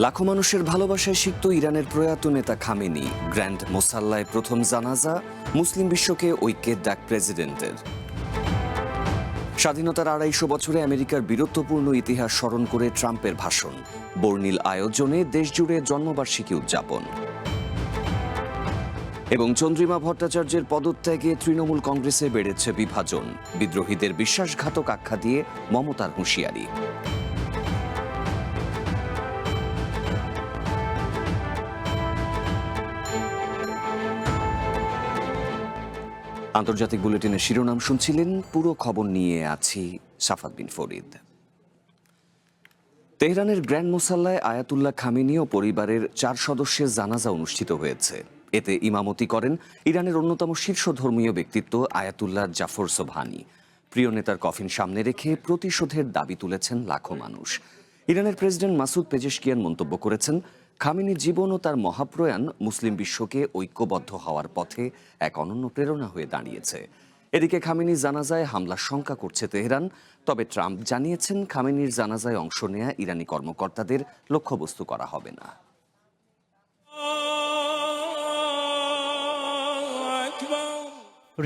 লাখো মানুষের ভালোবাসায় সিক্ত ইরানের প্রয়াত নেতা খামেনি। গ্র্যান্ড মোসাল্লায় প্রথম জানাজা, মুসলিম বিশ্বকে ঐক্যের ডাক প্রেসিডেন্টের। স্বাধীনতার ২৫০ বছরে আমেরিকার বীরত্বপূর্ণ ইতিহাস স্মরণ করে ট্রাম্পের ভাষণ। বর্ণিল আয়োজনে দেশজুড়ে জন্মবার্ষিকী উদযাপন। এবং চন্দ্রিমা ভট্টাচার্যের পদত্যাগে তৃণমূল কংগ্রেসে বেড়েছে বিভাজন। বিদ্রোহীদের বিশ্বাসঘাতক আখ্যা দিয়ে মমতার হুঁশিয়ারি। আন্তর্জাতিক বুলেটিনের শিরোনাম শুনছিলেন, পুরো খবর নিয়ে আছি সাফাত বিন ফরিদ। তেহরানের গ্র্যান্ড মোসাল্লায় আয়াতুল্লাহ খামেনি ও পরিবারের ৪ সদস্যের জানাজা অনুষ্ঠিত হয়েছে। এতে ইমামতি করেন ইরানের অন্যতম শীর্ষ ধর্মীয় ব্যক্তিত্ব আয়াতুল্লাহ জাফর সোবহানি। প্রিয় নেতার কফিন সামনে রেখে প্রতিশোধের দাবি তুলেছেন লাখো মানুষ। ইরানের প্রেসিডেন্ট মাসুদ পেজেশকিয়ান মন্তব্য করেছেন, খামেনির জীবন ও তার মহাপ্রয়াণ মুসলিম বিশ্বকে ঐক্যবদ্ধ হওয়ার পথে এক অনন্য প্রেরণা হয়ে দাঁড়িয়েছে। এদিকে খামেনির জানাজায় হামলার শঙ্কা করছে তেহরান। তবে ট্রাম্প জানিয়েছেন, খামেনির জানাজায় অংশ নেয়া ইরানি কর্মকর্তাদের লক্ষ্যবস্তু করা হবে না।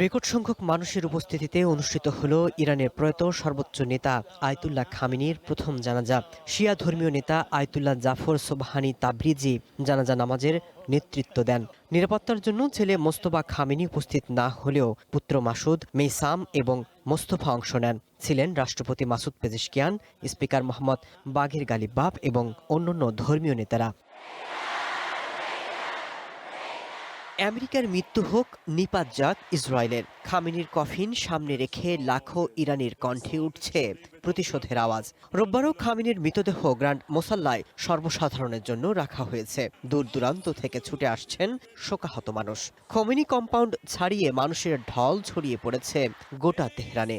রেকর্ড সংখ্যক মানুষের উপস্থিতিতে অনুষ্ঠিত হলো ইরানের প্রয়াত সর্বোচ্চ নেতা আয়াতুল্লাহ খামেনির প্রথম জানাজা। শিয়া ধর্মীয় নেতা আয়াতুল্লাহ জাফর সোবহানি তাবরিজি জানাজা নামাজের নেতৃত্ব দেন। নিরাপত্তার জন্য ছেলে মোস্তফা খামেনি উপস্থিত না হলেও পুত্র মাসুদ, মেইসাম এবং মোস্তফা অংশ নেন। ছিলেন রাষ্ট্রপতি মাসুদ পেজেশকিয়ান, স্পিকার মোহাম্মদ বাঘের গালিবাফ এবং অন্যান্য ধর্মীয় নেতারা। আমেরিকার মৃত্যু হোক, নিপাত যাক ইসরায়েলের। খামেনির কফিন সামনে রেখে লাখো ইরানির কণ্ঠে উঠছে প্রতিশোধের আওয়াজ। রোববারও খামেনির মৃতদেহ গ্র্যান্ড মোসাল্লায় সর্বসাধারণের জন্য রাখা হয়েছে। দূর দূরান্ত থেকে ছুটে আসছেন শোকাহত মানুষ। খোমেনি কম্পাউন্ড ছাড়িয়ে মানুষের ঢল ছড়িয়ে পড়েছে গোটা তেহরানে।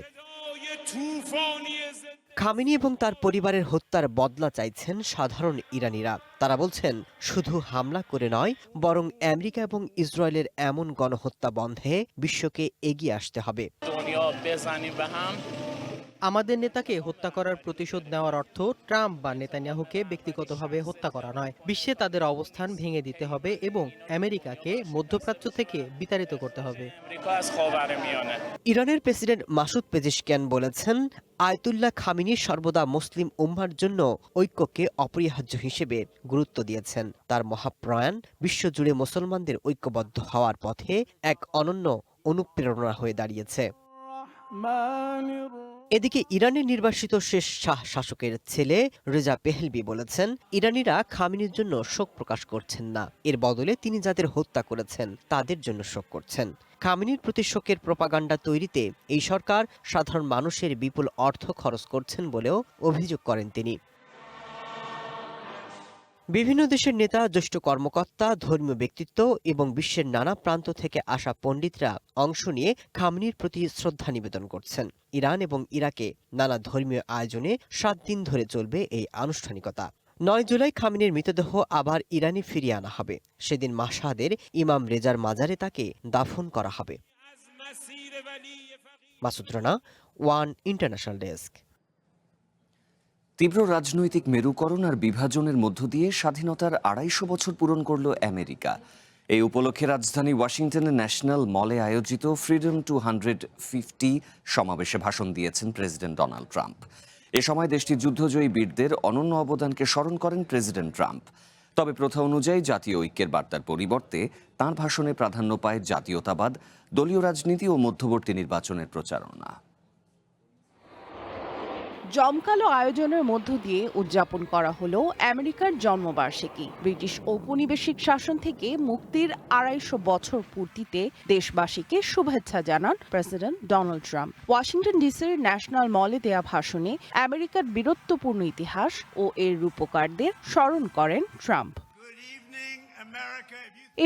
খামেনি এবং তার পরিবারের হত্যার বদলা চাইছেন সাধারণ ইরানিরা। তারা বলছেন, শুধু হামলা করে নয়, বরং আমেরিকা এবং ইসরায়েলের এমন গণহত্যা বন্ধে বিশ্বকে এগিয়ে আসতে হবে। আমাদের নেতাকে হত্যা করার প্রতিশোধ নেওয়ার অর্থ ট্রাম্প বা নেতানিয়াহুকে ব্যক্তিগতভাবে হত্যা করা নয়। বিশ্বে তাদের অবস্থান ভেঙে দিতে হবে এবং আমেরিকাকে মধ্যপ্রাচ্য থেকে বিতাড়িত করতে হবে। ইরানের প্রেসিডেন্ট মাসুদ পেজেশকিয়ান বলেছেন, আয়াতুল্লাহ খামেনি সর্বদা মুসলিম উম্মার জন্য ঐক্যকে অপরিহার্য হিসেবে গুরুত্ব দিয়েছেন। তার মহাপ্রয়াণ বিশ্বজুড়ে মুসলমানদের ঐক্যবদ্ধ হওয়ার পথে এক অনন্য অনুপ্রেরণা হয়ে দাঁড়িয়েছে। এদিকে ইরানের নির্বাসিত শেষ শাহ শাসকের ছেলে রেজা পেহেলভি বলেছেন, ইরানিরা খামেনির জন্য শোক প্রকাশ করছেন না, এর বদলে তিনি যাদের হত্যা করেছেন তাদের জন্য শোক করছেন। খামেনির প্রতি শোকের প্রপাগান্ডা তৈরিতে এই সরকার সাধারণ মানুষের বিপুল অর্থ খরচ করছেন বলেও অভিযোগ করেন তিনি। বিভিন্ন দেশের নেতা, জ্যেষ্ঠ কর্মকর্তা, ধর্মীয় ব্যক্তিত্ব এবং বিশ্বের নানা প্রান্ত থেকে আসা পণ্ডিতরা অংশ নিয়ে খামেনির প্রতি শ্রদ্ধা নিবেদন করছেন। ইরান এবং ইরাকে নানা ধর্মীয় আয়োজনে 7 দিন ধরে চলবে এই আনুষ্ঠানিকতা। 9 জুলাই খামেনির মৃতদেহ আবার ইরানে ফিরিয়ে আনা হবে। সেদিন মাশহাদের ইমাম রেজার মাজারে তাকে দাফন করা হবে। Masud Rana, one international desk. তীব্র রাজনৈতিক মেরুকরণ আর বিভাজনের মধ্য দিয়ে স্বাধীনতার ২৫০ বছর পূরণ করল আমেরিকা। এই উপলক্ষে রাজধানী ওয়াশিংটনের ন্যাশনাল মলে আয়োজিত ফ্রিডম 250 সমাবেশে ভাষণ দিয়েছেন প্রেসিডেন্ট ডোনাল্ড ট্রাম্প। এ সময় দেশটির যুদ্ধজয়ী বীরদের অনন্য অবদানকে স্মরণ করেন প্রেসিডেন্ট ট্রাম্প। তবে প্রথা অনুযায়ী জাতীয় ঐক্যের বার্তার পরিবর্তে তাঁর ভাষণে প্রাধান্য পায় জাতীয়তাবাদ, দলীয় রাজনীতি ও মধ্যবর্তী নির্বাচনের প্রচারণা। জমকালো আয়োজনের মধ্য দিয়ে উদযাপন করা হলো আমেরিকার জন্মবার্ষিকী। ব্রিটিশ ঔপনিবেশিক শাসন থেকে মুক্তির ২৫০ বছর পূর্তিতে দেশবাসীকে শুভেচ্ছা জানান প্রেসিডেন্ট ডোনাল্ড ট্রাম্প। ওয়াশিংটন ডিসির ন্যাশনাল মলে দেয়া ভাষণে আমেরিকার বীরত্বপূর্ণ ইতিহাস ও এর রূপকারদের স্মরণ করেন ট্রাম্প।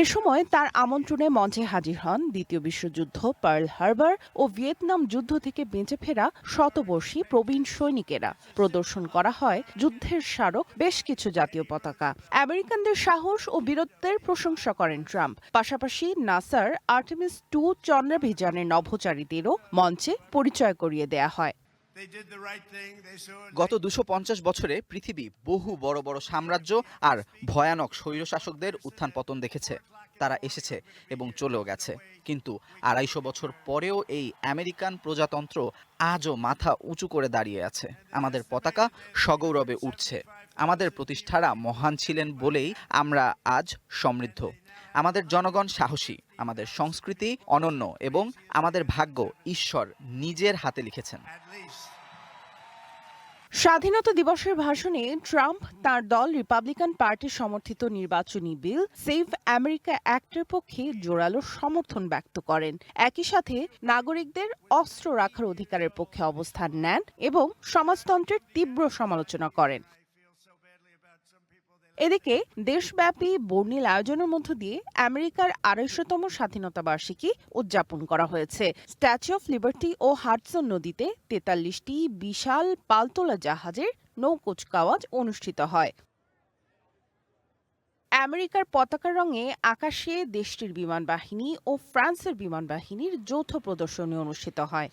এ সময় তার আমন্ত্রণে মঞ্চে হাজির হন দ্বিতীয় বিশ্বযুদ্ধ, পার্ল হারবার ও ভিয়েতনাম যুদ্ধ থেকে বেঁচে ফেরা শতবর্ষী প্রবীণ সৈনিকেরা। প্রদর্শন করা হয় যুদ্ধের স্মারক বেশ কিছু জাতীয় পতাকা। আমেরিকানদের সাহস ও বীরত্বের প্রশংসা করেন ট্রাম্প। পাশাপাশি নাসার আর্টেমিস 2 চন্দ্রাভিযানের নভোচারীদেরও মঞ্চে পরিচয় করিয়ে দেয়া হয়। গত 250 বছরে পৃথিবী বহু বড় বড় সাম্রাজ্য আর ভয়ানক স্বৈরশাসকদের উত্থান পতন দেখেছে। তারা এসেছে এবং চলেও গেছে, কিন্তু 250 বছর পরেও এই আমেরিকান প্রজাতন্ত্র আজও মাথা উঁচু করে দাঁড়িয়ে আছে। আমাদের পতাকা সগৌরবে উঠছে। আমাদের প্রতিষ্ঠারা মহান ছিলেন বলেই আমরা আজ সমৃদ্ধ। আমাদের জনগণ সাহসী, আমাদের সংস্কৃতি অনন্য এবং আমাদের ভাগ্য ঈশ্বর নিজের হাতে লিখেছেন। স্বাধীনতা দিবসের ভাষণে ট্রাম্প তার দল রিপাবলিকান পার্টি সমর্থিত নির্বাচনী বিল সেভ আমেরিকা অ্যাক্টের পক্ষে জোরালো সমর্থন ব্যক্ত করেন। একই সাথে নাগরিকদের অস্ত্র রাখার অধিকারের পক্ষে অবস্থান নেন এবং সমাজতন্ত্রের তীব্র সমালোচনা করেন। এদিকে দেশব্যাপী বর্ণিল আয়োজনের মধ্য দিয়ে আমেরিকার 250তম স্বাধীনতা বার্ষিকী উদযাপন করা হয়েছে। স্ট্যাচু অফ লিবার্টি ও হাডসন নদীতে 43টি বিশাল পালতোলা জাহাজের নৌকুচকাওয়াজ অনুষ্ঠিত হয়। আমেরিকার পতাকা রঙে আকাশে দেশটির বিমান বাহিনী ও ফ্রান্সের বিমান বাহিনীর যৌথ প্রদর্শনী অনুষ্ঠিত হয়।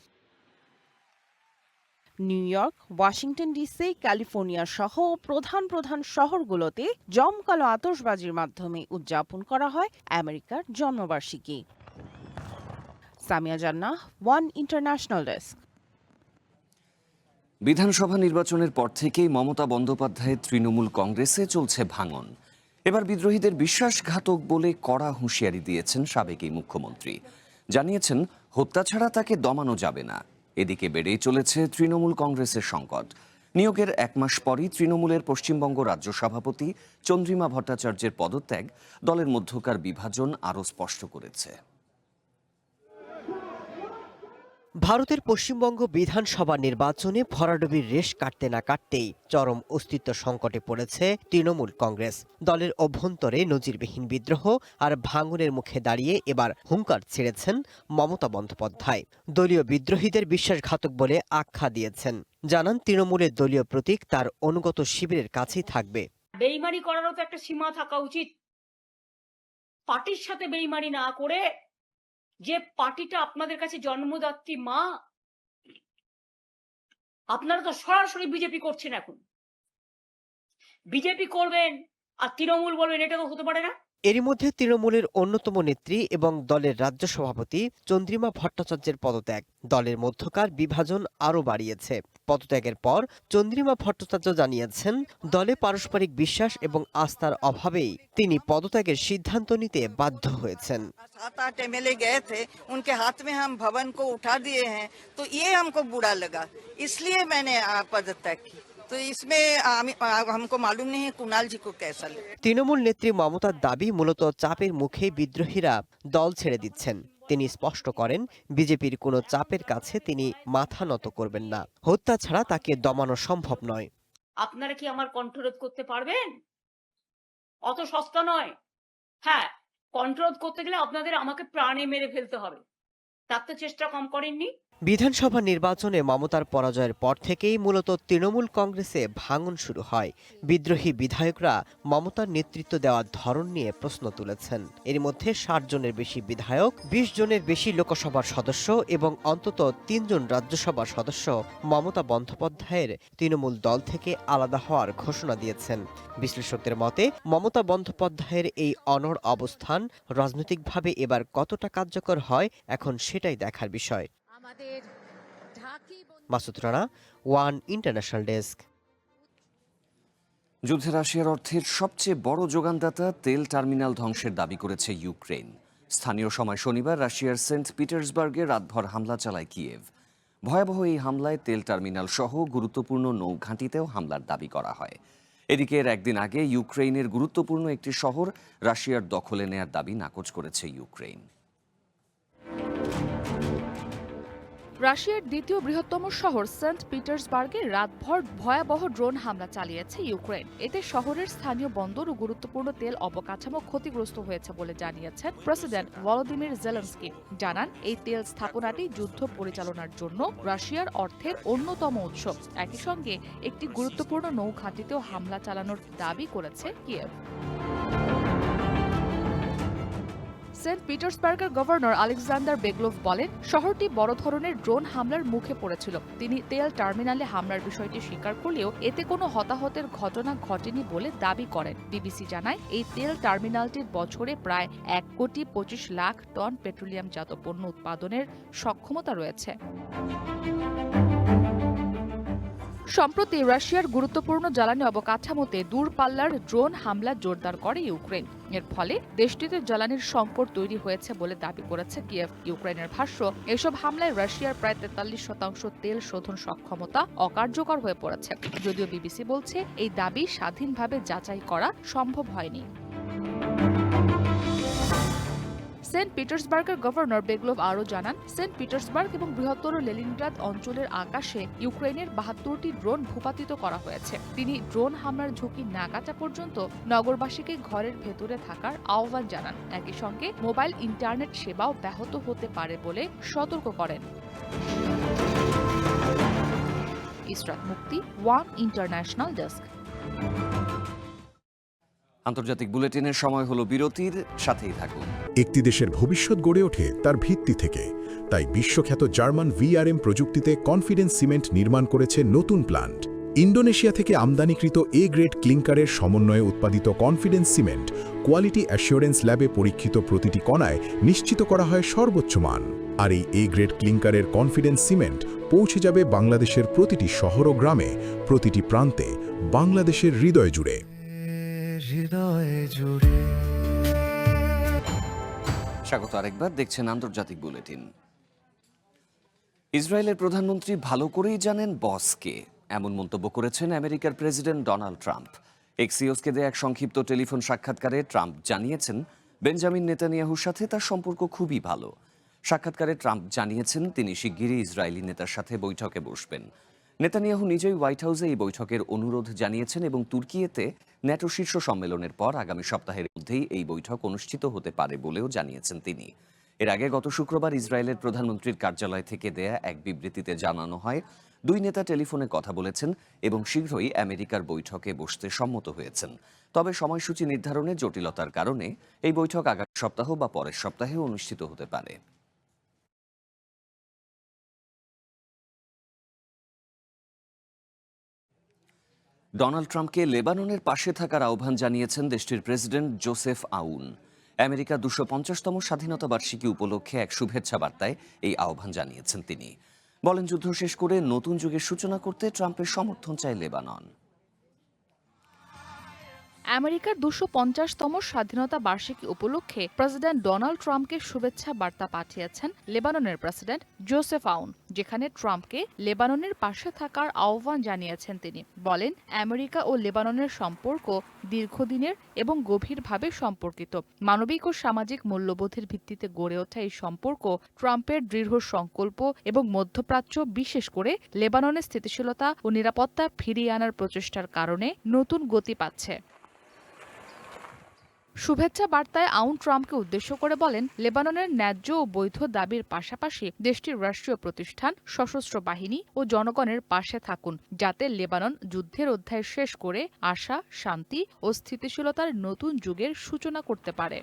New York, Washington DC, California সহ প্রধান শহরগুলোতে জমকালো আতশবাজির মাধ্যমে উদযাপন করা হয় আমেরিকার জন্মবার্ষিকী। সামিয়া জান্নাহ, ওয়ান ইন্টারন্যাশনাল ডেস্ক। বিধানসভা নির্বাচনের পর থেকেই মমতা বন্দ্যোপাধ্যায়ের তৃণমূল কংগ্রেসে চলছে ভাঙন। এবার বিদ্রোহীদের বিশ্বাসঘাতক বলে কড়া হুঁশিয়ারি দিয়েছেন সাবেক এই মুখ্যমন্ত্রী। জানিয়েছেন হত্যা ছাড়া তাকে দমানো যাবে না। এদিকে বেড়েই চলেছে তৃণমূল কংগ্রেসের সংকট। নিয়োগের 1 মাস পরই তৃণমূলের পশ্চিমবঙ্গ রাজ্য সভাপতি চন্দ্রিমা ভট্টাচার্যের পদত্যাগ দলের মধ্যকার বিভাজন আরও স্পষ্ট করেছে। ভারতের পশ্চিমবঙ্গ বিধানসভা নির্বাচনে ভরাডুবির রেশ কাটতে না কাটতেই চরম অস্তিত্ব সংকটে পড়েছে তৃণমূল কংগ্রেস। দলের অভ্যন্তরে নজিরবিহীন বিদ্রোহ আর ভাঙনের মুখে দাঁড়িয়ে এবার হুঙ্কার ছেড়েছেন মমতা বন্দ্যোপাধ্যায়। দলীয় বিদ্রোহীদের বিশ্বাসঘাতক বলে আখ্যা দিয়েছেন। জানান তৃণমূলের দলীয় প্রতীক তার অনুগত শিবিরের কাছেই থাকবে। বেইমানি করারও তো একটা সীমা থাকা উচিত। পার্টির সাথে বেইমানি না করে, যে পার্টিটা আপনাদের কাছে জন্মদাত্রী মা, আপনারা তো সরাসরি বিজেপি করছেন। এখন বিজেপি করবেন আর তৃণমূল বলবেন, এটা তো হতে পারে না। এরই মধ্যে তৃণমূলের অন্যতম নেত্রী এবং দলের রাজ্য সভাপতি চন্দ্রিমা ভট্টাচার্যের পদত্যাগ দলের মধ্যকার বিভাজন আরও বাড়িয়েছে। পদত্যাগের পর চন্দ্রিমা ভট্টাচার্য জানিয়েছেন, দলে পারস্পরিক বিশ্বাস এবং আস্থার অভাবেই তিনি পদত্যাগের সিদ্ধান্ত নিতে বাধ্য হয়েছেন। 7-8 एमएलए गए थे, उनके हाथ में हम भवन को उठा दिए हैं, तो ये हमको बुरा लगा, इसलिए मैंने पदत्याग की। तो इसमें हमको मालूम नहीं है कुणाल जी को कैसा लगा। তৃণমূল নেত্রী মমতার দাবি, মূলত চাপের মুখে বিদ্রোহীরা দল ছেড়ে দিচ্ছেন। তিনি স্পষ্ট করেন, বিজেপির কোনো চাপের কাছে তিনি মাথা নত করবেন না। হত্যা ছাড়া তাকে দমানো সম্ভব নয়। আপনারা কি আমার কণ্ঠরোধ করতে পারবেন? অত সস্তা নয়। হ্যাঁ, কণ্ঠরোধ করতে গেলে আপনাদের আমাকে প্রাণে মেরে ফেলতে হবে। তার তো চেষ্টা কম করেননি। বিধানসভা নির্বাচনে মমতার পরাজয়ের পর থেকেই মূলত তৃণমূল কংগ্রেসে ভাঙন শুরু হয়। বিদ্রোহী বিধায়করা মমতার নেতৃত্ব দেওয়ার ধরন নিয়ে প্রশ্ন তুলেছেন। এর মধ্যে 60 জনের বেশি বিধায়ক, 20 জনের বেশি লোকসভার সদস্য এবং অন্তত 3 জন রাজ্যসভার সদস্য মমতা বন্দ্যোপাধ্যায়ের তৃণমূল দল থেকে আলাদা হওয়ার ঘোষণা দিয়েছেন। বিশ্লেষকদের মতে, মমতা বন্দ্যোপাধ্যায়ের এই অনড় অবস্থান রাজনৈতিকভাবে এবার কতটা কার্যকর হয় এখন সেটাই দেখার বিষয়। Masud Rana, one international desk. যুদ্ধে রাশিয়ার অর্থের সবচেয়ে বড় যোগানদাতা তেল টার্মিনাল ধ্বংসের দাবি করেছে ইউক্রেন। স্থানীয় সময় শনিবার রাশিয়ার সেন্ট পিটার্সবার্গে রাতভর হামলা চালায় কিয়েভ। ভয়াবহ এই হামলায় তেল টার্মিনাল সহ গুরুত্বপূর্ণ নৌঘাঁটিতেও হামলার দাবি করা হয়। এদিকে এর একদিন আগে ইউক্রেনের গুরুত্বপূর্ণ একটি শহর রাশিয়ার দখলে নেয়ার দাবি নাকচ করেছে ইউক্রেন। রাশিয়ার দ্বিতীয় বৃহত্তম শহর সেন্ট পিটার্সবার্গে রাতভর ভয়াবহ ড্রোন হামলা চালিয়েছে ইউক্রেন। এতে শহরের স্থানীয় বন্দর ও গুরুত্বপূর্ণ তেল অবকাঠামো ক্ষতিগ্রস্ত হয়েছে বলে জানিয়েছেন প্রেসিডেন্ট ভলোদিমির জেলেনস্কি। জানান, এই তেল স্থাপনাটি যুদ্ধ পরিচালনার জন্য রাশিয়ার অর্থের অন্যতম উৎস। একই সঙ্গে একটি গুরুত্বপূর্ণ নৌঘাঁটিতেও হামলা চালানোর দাবি করেছে কিয়েভ। সেন্ট পিটার্সবার্গের গভর্নর আলেকজান্ডার বেগলোভ বলেন, শহরটি বড় ধরনের ড্রোন হামলার মুখে পড়েছিল। তিনি তেল টার্মিনালে হামলার বিষয়টি স্বীকার করলেও এতে কোনো হতাহতের ঘটনা ঘটেনি বলে দাবি করেন। বিবিসি জানায়, এই তেল টার্মিনালটির বছরে প্রায় 1,25,00,000 টন পেট্রোলিয়ামজাত পণ্য উৎপাদনের সক্ষমতা রয়েছে। সম্প্রতি রাশিয়ার গুরুত্বপূর্ণ জ্বালানি অবকাঠামোতে দূরপাল্লার ড্রোন হামলা জোরদার করে ইউক্রেন। এর ফলে দেশটিতে জ্বালানির সংকট তৈরি হয়েছে বলে দাবি করেছে কিয়েভ। ইউক্রেনের ভাষ্য, এসব হামলায় রাশিয়ার প্রায় 43% তেল শোধন সক্ষমতা অকার্যকর হয়ে পড়েছে। যদিও বিবিসি বলছে, এই দাবি স্বাধীনভাবে যাচাই করা সম্ভব হয়নি। সেন্ট পিটার্সবার্গের গভর্নর বেগলোভ আরও জানান, সেন্ট পিটার্সবার্গ এবং বৃহত্তর লেনিনগ্রাদ অঞ্চলের আকাশে ইউক্রেনের 72টি ড্রোন ভূপাতিত করা হয়েছে। তিনি ড্রোন হামলার ঝুঁকি না কাটা পর্যন্ত নগরবাসীকে ঘরের ভেতরে থাকার আহ্বান জানান। একই সঙ্গে মোবাইল ইন্টারনেট সেবাও ব্যাহত হতে পারে বলে সতর্ক করেন। ইসরাত মুক্তি, ওয়ান ইন্টারন্যাশনাল ডেস্ক। আন্তর্জাতিক বুলেটিনের সময় হলো বিরতির, সাথেই থাকুন। একটি দেশের ভবিষ্যৎ গড়ে ওঠে তার ভিত্তি থেকে। তাই বিশ্বখ্যাত জার্মান VRM প্রযুক্তিতে কনফিডেন্স সিমেন্ট নির্মাণ করেছে নতুন প্ল্যান্ট। ইন্দোনেশিয়া থেকে আমদানিকৃত গ্রেড ক্লিংকারের সমন্বয়ে উৎপাদিত কনফিডেন্স সিমেন্ট কোয়ালিটি অ্যাসিওরেন্স ল্যাবে পরীক্ষিত প্রতিটি কণায় নিশ্চিত করা হয় সর্বোচ্চ মান। আর এই গ্রেড ক্লিংকারের কনফিডেন্স সিমেন্ট পৌঁছে যাবে বাংলাদেশের প্রতিটি শহর ও গ্রামে, প্রতিটি প্রান্তে, বাংলাদেশের হৃদয় জুড়ে। স্বাগত আরেকবার, দেখছেন আন্তর্জাতিক বুলেটিন। ইসরায়েলের প্রধানমন্ত্রী ভালো করেই জানেন বসকে, এমন মন্তব্য করেছেন আমেরিকার প্রেসিডেন্ট ডোনাল্ড ট্রাম্প। এক্সিওসকে দেয়া এক সংক্ষিপ্ত টেলিফোন সাক্ষাৎকারে ট্রাম্প জানিয়েছেন, বেঞ্জামিন নেতানিয়াহুর সাথে তার সম্পর্ক খুবই ভালো। সাক্ষাৎকারে ট্রাম্প জানিয়েছেন, তিনি শিগগিরই ইসরায়েলি নেতার সাথে বৈঠকে বসবেন। নেতানিয়াহু নিজেই হোয়াইট হাউসে এই বৈঠকের অনুরোধ জানিয়েছেন এবং তুর্কিয়েতে ন্যাটো শীর্ষ সম্মেলনের পর আগামী সপ্তাহের মধ্যেই এই বৈঠক অনুষ্ঠিত হতে পারে বলেও জানিয়েছেন তিনি। এর আগে গত শুক্রবার ইসরায়েলের প্রধানমন্ত্রীর কার্যালয় থেকে দেয়া এক বিবৃতিতে জানানো হয়, দুই নেতা টেলিফোনে কথা বলেছেন এবং শীঘ্রই আমেরিকার বৈঠকে বসতে সম্মত হয়েছেন। তবে সময়সূচি নির্ধারণে জটিলতার কারণে এই বৈঠক আগামী সপ্তাহ বা পরের সপ্তাহে অনুষ্ঠিত হতে পারে। ডোনাল্ড ট্রাম্পকে লেবাননের পাশে থাকার আহ্বান জানিয়েছেন দেশটির প্রেসিডেন্ট জোসেফ আউন। আমেরিকা 250তম স্বাধীনতা বার্ষিকী উপলক্ষে এক শুভেচ্ছা বার্তায় এই আহ্বান জানিয়েছেন তিনি। বলেন, যুদ্ধ শেষ করে নতুন যুগের সূচনা করতে ট্রাম্পের সমর্থন চায় লেবানন। আমেরিকার 250তম স্বাধীনতা বার্ষিকী উপলক্ষে প্রেসিডেন্ট ডোনাল্ড ট্রাম্পকে শুভেচ্ছা বার্তা পাঠিয়েছেন লেবাননের প্রেসিডেন্ট জোসেফ আউন, যেখানে ট্রাম্পকে লেবাননের পাশে থাকার আহ্বান জানিয়েছেন তিনি। বলেন, আমেরিকা ও লেবাননের সম্পর্ক দীর্ঘদিনের এবং গভীরভাবে সম্পর্কিত। মানবিক ও সামাজিক মূল্যবোধের ভিত্তিতে গড়ে ওঠা এই সম্পর্ক ট্রাম্পের দৃঢ় সংকল্প এবং মধ্যপ্রাচ্য, বিশেষ করে লেবাননের স্থিতিশীলতা ও নিরাপত্তা ফিরিয়ে আনার প্রচেষ্টার কারণে নতুন গতি পাচ্ছে। শুভেচ্ছা বার্তায় আউন ট্রাম্পকে উদ্দেশ্য করে বলেন, লেবাননের ন্যায্য ও বৈধ দাবির পাশাপাশি দেশটির রাষ্ট্রীয় প্রতিষ্ঠান, সশস্ত্র বাহিনী ও জনগণের পাশে থাকুন, যাতে লেবানন যুদ্ধের অধ্যায় শেষ করে আশা, শান্তি ও স্থিতিশীলতার নতুন যুগের সূচনা করতে পারে।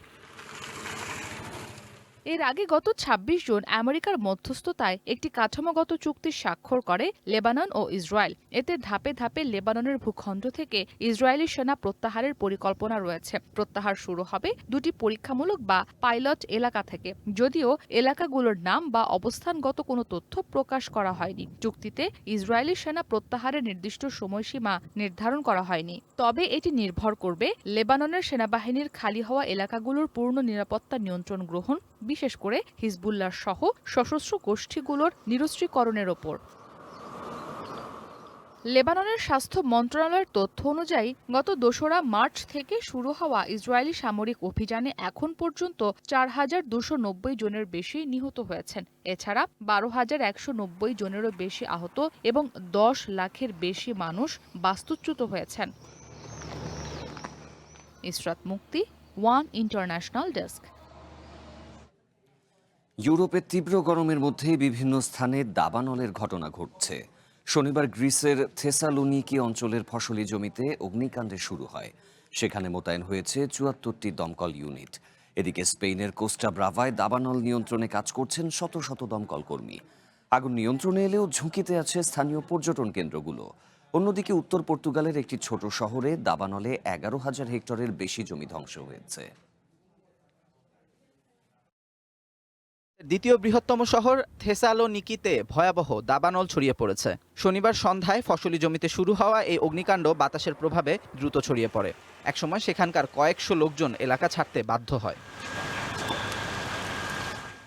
এর আগে গত 26 জুন আমেরিকার মধ্যস্থতায় একটি কাঠামোগত চুক্তি স্বাক্ষর করে লেবানন ও ইসরায়েল। এতে ধাপে ধাপে লেবাননের ভূখণ্ড থেকে ইসরায়েলি সেনা প্রত্যাহারের পরিকল্পনা রয়েছে। প্রত্যাহার শুরু হবে দুটি পরীক্ষামূলক বা পাইলট এলাকা থেকে, যদিও এলাকাগুলোর নাম বা অবস্থানগত কোনো তথ্য প্রকাশ করা হয়নি। চুক্তিতে ইসরায়েলি সেনা প্রত্যাহারের নির্দিষ্ট সময়সীমা নির্ধারণ করা হয়নি, তবে এটি নির্ভর করবে লেবাননের সেনাবাহিনীর খালি হওয়া এলাকাগুলোর পূর্ণ নিরাপত্তা নিয়ন্ত্রণ গ্রহণ, বিশেষ করে হিজবুল্লাহ সহ সশস্ত্র গোষ্ঠীগুলোর নিরস্ত্রীকরণের ওপর। লেবাননের স্বাস্থ্য মন্ত্রণালয়ের তথ্য অনুযায়ী গত 2রা মার্চ থেকে শুরু হওয়া ইসরায়েলি সামরিক অভিযানে এখন পর্যন্ত 4,290 জনের বেশি নিহত হয়েছেন। এছাড়া 12,190 জনেরও বেশি আহত এবং 10 লাখের বেশি মানুষ বাস্তুচ্যুত হয়েছেন। ইসরাত মুক্তি, ওয়ান ইন্টারন্যাশনাল ডেস্ক। ইউরোপের তীব্র গরমের মধ্যে বিভিন্ন স্থানে দাবানলের ঘটনা ঘটছে। শনিবার গ্রিসের থেসালোনিকি অঞ্চলের ফসলি জমিতে অগ্নিকাণ্ডে শুরু হয়। সেখানে মোতায়েন হয়েছে 74টি দমকল ইউনিট। এদিকে স্পেনের কোস্টা ব্রাভায় দাবানল নিয়ন্ত্রণে কাজ করছেন শত শত দমকল কর্মী। আগুন নিয়ন্ত্রণে এলেও ঝুঁকিতে আছে স্থানীয় পর্যটন কেন্দ্রগুলো। অন্যদিকে উত্তর পর্তুগালের একটি ছোট শহরে দাবানলে 11,000 হেক্টরের বেশি জমি ধ্বংস হয়েছে। দ্বিতীয় বৃহত্তম শহর থেসালোনিকিতে ভয়াবহ দাবানল ছড়িয়ে পড়েছে। শনিবার সন্ধ্যায় ফসলি জমিতে শুরু হওয়া এই অগ্নিকাণ্ড বাতাসের প্রভাবে দ্রুত ছড়িয়ে পড়ে। একসময় সেখানকার কয়েকশো লোকজন এলাকা ছাড়তে বাধ্য হয়।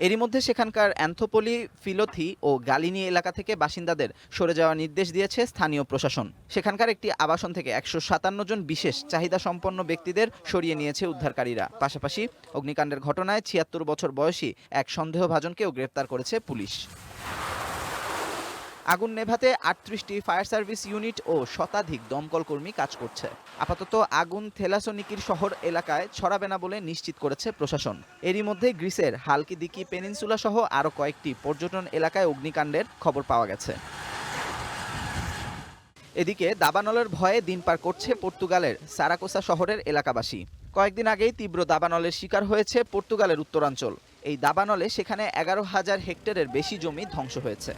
এরই মধ্যে সেখানকার অ্যান্থোপলি, ফিলোথি ও গালিনি এলাকা থেকে বাসিন্দাদের সরে যাওয়ার নির্দেশ দিয়েছে স্থানীয় প্রশাসন। সেখানকার একটি আবাসন থেকে 157 জন বিশেষ চাহিদা সম্পন্ন ব্যক্তিদের সরিয়ে নিয়েছে উদ্ধারকারীরা। পাশাপাশি অগ্নিকাণ্ডের ঘটনায় 76 বছর বয়সী এক সন্দেহভাজনকেও গ্রেপ্তার করেছে পুলিশ। আগুন নেভাতে 38টি ফায়ার সার্ভিস ইউনিট ও শতাধিক দমকল কর্মী কাজ করছে। আপাতত আগুন থেসালোনিকির শহর এলাকায় ছড়াবে না বলে নিশ্চিত করেছে প্রশাসন। এরই মধ্যে গ্রিসের হালকিদিকি পেনিনসুলা সহ আরও কয়েকটি পর্যটন এলাকায় অগ্নিকাণ্ডের খবর পাওয়া গেছে। এদিকে দাবানলের ভয়ে দিন পার করছে পর্তুগালের সারাকোসা শহরের এলাকাবাসী। কয়েকদিন আগেই তীব্র দাবানলের শিকার হয়েছে পর্তুগালের উত্তরাঞ্চল। এই দাবানলে সেখানে 11,000 হেক্টরের বেশি জমি ধ্বংস হয়েছে।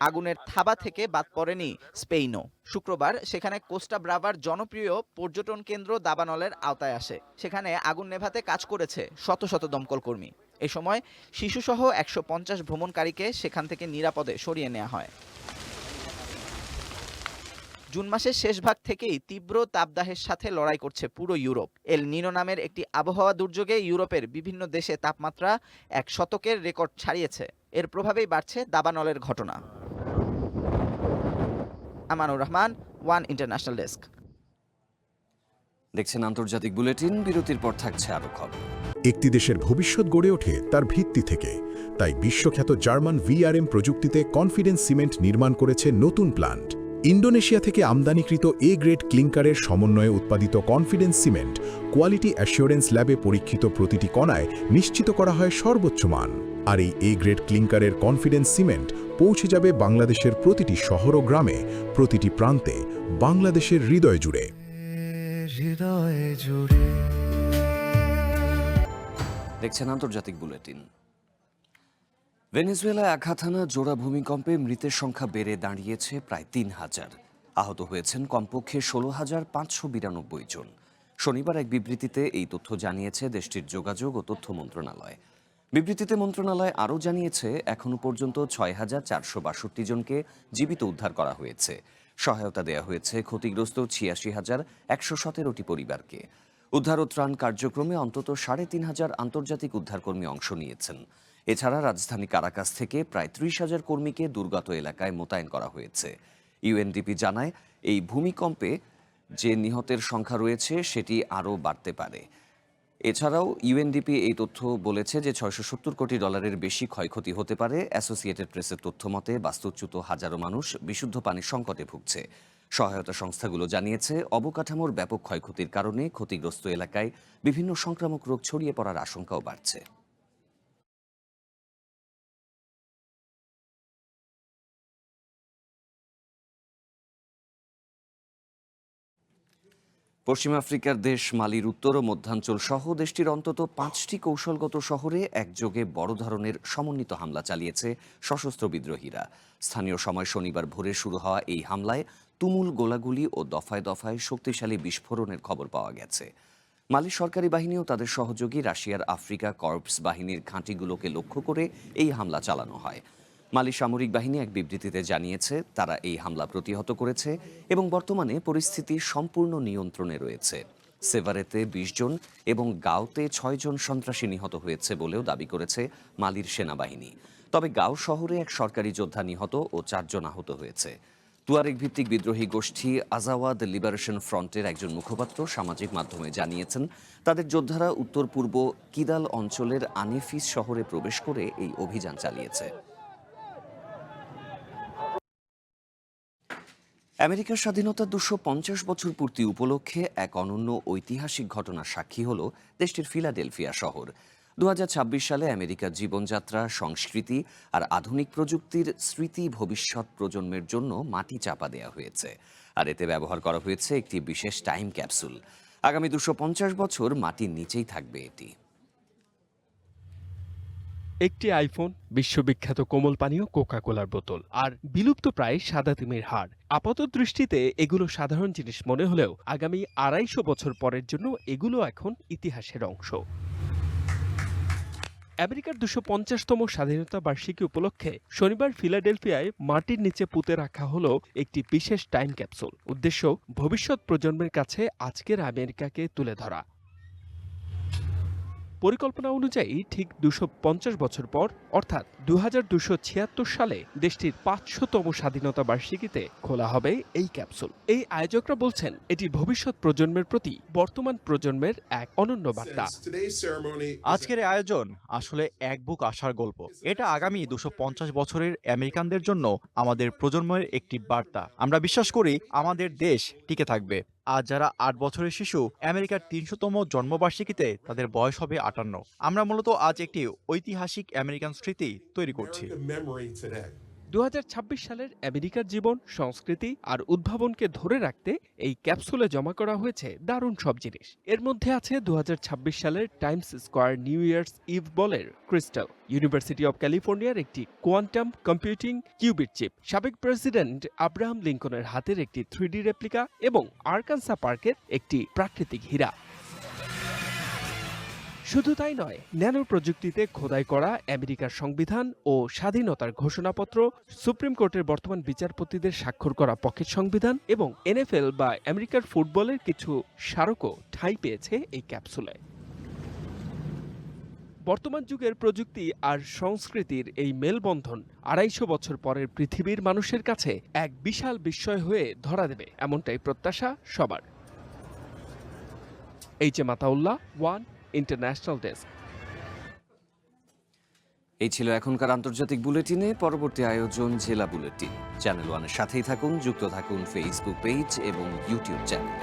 আগুনের থাবা থেকে বাদ পড়েনি স্পেনও। শুক্রবার সেখানে কোস্টা ব্রাভার জনপ্রিয় পর্যটন কেন্দ্র দাবানলের আওতায় আসে। সেখানে আগুন নেভাতে কাজ করেছে শত শত দমকল কর্মী। এ সময় শিশুসহ 150 ভ্রমণকারীকে সেখান থেকে নিরাপদে সরিয়ে নেওয়া হয়। জুন মাসের শেষ ভাগ থেকেই তীব্র তাপদাহের সাথে লড়াই করছে পুরো ইউরোপ। এল নিনো নামের একটি আবহাওয়া দুর্যোগে ইউরোপের বিভিন্ন দেশে তাপমাত্রা 1 শতকের রেকর্ড ছাড়িয়েছে। এর প্রভাবেই বাড়ছে দাবানলের ঘটনা। Amanur Rahman, one international desk. দেখছেন আন্তর্জাতিক বুলেটিন। বিরতির পর থাকছে আরো খবর। একটি দেশের ভবিষ্যৎ গড়ে ওঠে তার ভিত্তি থেকে। তাই বিশ্বখ্যাত জার্মান ভিআরএম প্রযুক্তিতে কনফিডেন্স সিমেন্ট নির্মাণ করেছে নতুন প্ল্যান্ট। ইন্দোনেশিয়া থেকে আমদানিকৃত এ গ্রেড ক্লিংকারের সমন্বয়ে উৎপাদিত কনফিডেন্স সিমেন্ট কোয়ালিটি অ্যাসিওরেন্স ল্যাবে পরীক্ষিত প্রতিটি কণায় নিশ্চিত করা হয় সর্বোচ্চ মান। আর এই এ গ্রেড ক্লিংকারের কনফিডেন্স সিমেন্ট পৌঁছে যাবে বাংলাদেশের প্রতিটি শহর ও গ্রামে, প্রতিটি প্রান্তে, বাংলাদেশের হৃদয় জুড়ে। দেখছেন আন্তর্জাতিক বুলেটিন। ভেনেজুয়েলায় আঘাত হানা জোড়া ভূমিকম্পে মৃতের সংখ্যা বেড়ে দাঁড়িয়েছে প্রায় 3,000। আহত হয়েছেন কমপক্ষে 16,592 জন। শনিবার এক বিবৃতিতে এই তথ্য জানিয়েছে দেশটির যোগাযোগ ও তথ্য মন্ত্রণালয়। বিবৃতিতে মন্ত্রণালয় আরও জানিয়েছে এখনও পর্যন্ত 6,462 জনকে জীবিত উদ্ধার করা হয়েছে। সহায়তা দেয়া হয়েছে ক্ষতিগ্রস্ত 86,117টি পরিবারকে। উদ্ধার ও ত্রাণ কার্যক্রমে অন্তত 3,500 আন্তর্জাতিক উদ্ধারকর্মী অংশ নিয়েছেন। এছাড়া রাজধানী কারাকাস থেকে প্রায় 30,000 কর্মীকে দুর্গত এলাকায় মোতায়েন করা হয়েছে। ইউএনডিপি জানায় এই ভূমিকম্পে যে নিহতের সংখ্যা রয়েছে সেটি আরও বাড়তে পারে। এছাড়াও ইউএনডিপি এই তথ্য বলেছে যে $670 কোটি বেশি ক্ষয়ক্ষতি হতে পারে। অ্যাসোসিয়েটেড প্রেসের তথ্য মতে বাস্তুচ্যুত হাজারো মানুষ বিশুদ্ধ পানির সংকটে ভুগছে। সহায়তা সংস্থাগুলো জানিয়েছে অবকাঠামোর ব্যাপক ক্ষয়ক্ষতির কারণে ক্ষতিগ্রস্ত এলাকায় বিভিন্ন সংক্রামক রোগ ছড়িয়ে পড়ার আশঙ্কাও বাড়ছে। পশ্চিম আফ্রিকার দেশ মালির উত্তর ও মধ্যাঞ্চল সহ দেশটির অন্তত 5টি কৌশলগত শহরে একযোগে বড় ধরনের সমন্বিত হামলা চালিয়েছে সশস্ত্র বিদ্রোহীরা। স্থানীয় সময় শনিবার ভোরে শুরু হওয়া এই হামলায় তুমুল গোলাগুলি ও দফায় দফায় শক্তিশালী বিস্ফোরণের খবর পাওয়া গেছে। মালির সরকারি বাহিনী ও তাদের সহযোগী রাশিয়ার আফ্রিকা কর্পস বাহিনীর ঘাঁটিগুলোকে লক্ষ্য করে এই হামলা চালানো হয়। মালি সামরিক বাহিনী এক বিবৃতিতে জানিয়েছে তারা এই হামলা প্রতিহত করেছে এবং বর্তমানে পরিস্থিতি সম্পূর্ণ নিয়ন্ত্রণে রয়েছে। সেভারেতে 20 জন এবং গাওতে 6 জন সন্ত্রাসী নিহত হয়েছে বলেও দাবি করেছে মালির সেনাবাহিনী। তবে গাও শহরে এক সরকারি যোদ্ধা নিহত ও 4 জন আহত হয়েছে। তুয়ারেগ ভিত্তিক বিদ্রোহী গোষ্ঠী আজাওয়াদ লিবারেশন ফ্রন্টের একজন মুখপাত্র সামাজিক মাধ্যমে জানিয়েছেন তাদের যোদ্ধারা উত্তর পূর্ব কিদাল অঞ্চলের আনেফিস শহরে প্রবেশ করে এই অভিযান চালিয়েছে। আমেরিকার স্বাধীনতার 250 বছর পূর্তি উপলক্ষে এক অনন্য ঐতিহাসিক ঘটনার সাক্ষী হল দেশটির ফিলাডেলফিয়া শহর। 2026 সালে আমেরিকার জীবনযাত্রা, সংস্কৃতি আর আধুনিক প্রযুক্তির স্মৃতি ভবিষ্যৎ প্রজন্মের জন্য মাটি চাপা দেওয়া হয়েছে। আর এতে ব্যবহার করা হয়েছে একটি বিশেষ টাইম ক্যাপসুল। আগামী 250 বছর মাটির নিচেই থাকবে এটি। একটি আইফোন, বিশ্ববিখ্যাত কোমল পানীয় কোকা কোলার বোতল আর বিলুপ্ত প্রায় সাদা তিমির হাড়। আপাত দৃষ্টিতে এগুলো সাধারণ জিনিস মনে হলেও আগামী 250 বছর পরের জন্য এগুলো এখন ইতিহাসের অংশ। আমেরিকার 250তম স্বাধীনতা বার্ষিকী উপলক্ষে শনিবার ফিলাডেলফিয়ায় মাটির নিচে পুঁতে রাখা হলো একটি বিশেষ টাইম ক্যাপসুল। উদ্দেশ্য ভবিষ্যৎ প্রজন্মের কাছে আজকের আমেরিকাকে তুলে ধরা। পরিকল্পনা অনুযায়ী ঠিক 250 বছর পর অর্থাৎ 2276 সালে দেশটির 500তম স্বাধীনতা বার্ষিকীতে খোলা হবে এই ক্যাপসুল। এই আয়োজকরা বলছেন এটি ভবিষ্যৎ প্রজন্মের প্রতি বর্তমান প্রজন্মের এক অনন্য বার্তা। আজকের এই আয়োজন আসলে এক বুক আশার গল্প। এটা আগামী 250 বছরের আমেরিকানদের জন্য আমাদের প্রজন্মের একটি বার্তা। আমরা বিশ্বাস করি আমাদের দেশ টিকে থাকবে। আজ যারা 8 বছরের শিশু, আমেরিকার 300তম জন্মবার্ষিকীতে তাদের বয়স হবে 58। আমরা মূলত আজ একটি ঐতিহাসিক আমেরিকান স্মৃতি তৈরি করছি। 2026 সালের আমেরিকার জীবন, সংস্কৃতি আর উদ্ভাবনকে ধরে রাখতে এই ক্যাপসুলে জমা করা হয়েছে দারুণ সব জিনিস। এর মধ্যে আছে 2026 সালের Times Square New Year's Eve বলের ক্রিস্টাল, ইউনিভার্সিটি অব ক্যালিফোর্নিয়ার একটি কোয়ান্টাম কম্পিউটিং কিউবিট চিপ, সাবেক প্রেসিডেন্ট আব্রাহাম লিঙ্কনের হাতের একটি 3D রেপ্লিকা এবং আরকানসা পার্কের একটি প্রাকৃতিক হীরা। শুধু তাই নয়, ন্যানো প্রযুক্তিতে খোদাই করা আমেরিকার সংবিধান ও স্বাধীনতার ঘোষণাপত্র, সুপ্রিম কোর্টের বর্তমান বিচারপতিদের স্বাক্ষর করা পকেট সংবিধান এবং NFL বা আমেরিকার ফুটবলের কিছু স্মারকও ঠাঁই পেয়েছে এই ক্যাপসুলে। বর্তমান যুগের প্রযুক্তি আর সংস্কৃতির এই মেলবন্ধন 250 বছর পরের পৃথিবীর মানুষের কাছে এক বিশাল বিস্ময় হয়ে ধরা দেবে, এমনটাই প্রত্যাশা সবার। H A. Mataullah, one international desk. এই ছিল এখনকার আন্তর্জাতিক বুলেটিনে। পরবর্তী আয়োজন জেলা বুলেটিন। চ্যানেল ওয়ানের সাথেই থাকুন, যুক্ত থাকুন ফেসবুক পেজ এবং ইউটিউব চ্যানেলে।